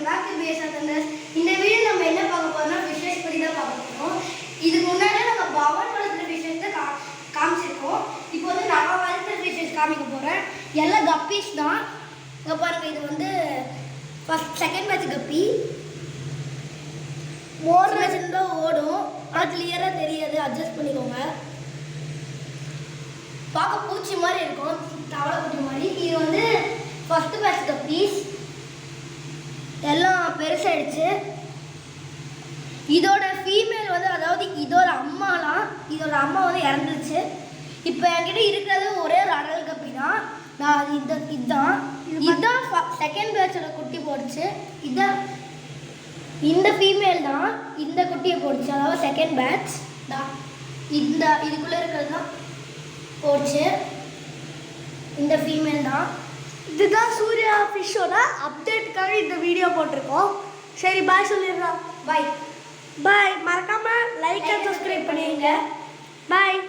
Back to BSR thunders. இந்த video நம்ம என்ன பார்க்க போறோம்னா ஃபிஷஸ் பத்தி தான் பார்க்க போறோம். இதுக்கு முன்னாடியே நம்ம பவன் வளர்த்துற ஃபிஷஸ் தான் காமிச்சிருக்கோம். இப்போ வந்து நான் வளர்த்துற ஃபிஷஸ் காமிக்க போறேன். எல்லாம் கப்பீஸ் தான். இங்க பாருங்க, இது வந்து ஃபர்ஸ்ட் செகண்ட் பேட்ச் கப்பி. மோர் மேட்ச் தான் ஓடும், ஆனால் கிளியரா தெரியாது, அட்ஜஸ்ட் பண்ணிக்கோங்க. பார்க்க பூச்சி மாதிரி இருக்கும், தவளை குட்டி மாதிரி. இது வந்து ஃபர்ஸ்ட் பேட்ச் கப்பீஸ். எல்லாம் பெருசாயிடுச்சு. இதோட ஃபீமேல் வந்து, அதாவது இதோட அம்மா வந்து இறந்துருச்சு. இப்போ என்கிட்ட இருக்கிறது ஒரே ஒரு அடல் கப்பி தான். நான் இதுதான் செகண்ட் பேட்சோட குட்டி போடுச்சு. இதான் இந்த ஃபீமேல் தான் இந்த குட்டியை போடுச்சு, அதாவது செகண்ட் பேட்ச் தான். இதுக்குள்ளே இருக்கிறது தான் போடுச்சு, இந்த ஃபீமேல் தான். இதுதான் சூர்யா ஃபிஷ்ஷோட அப்டேட்டுக்காக இந்த வீடியோ போட்டிருக்கோம். சரி, பாய் சொல்லிடுறோம். பாய் பாய். மறக்காமல் லைக் அண்ட் சப்ஸ்கிரைப் பண்ணிடுங்க. பாய்.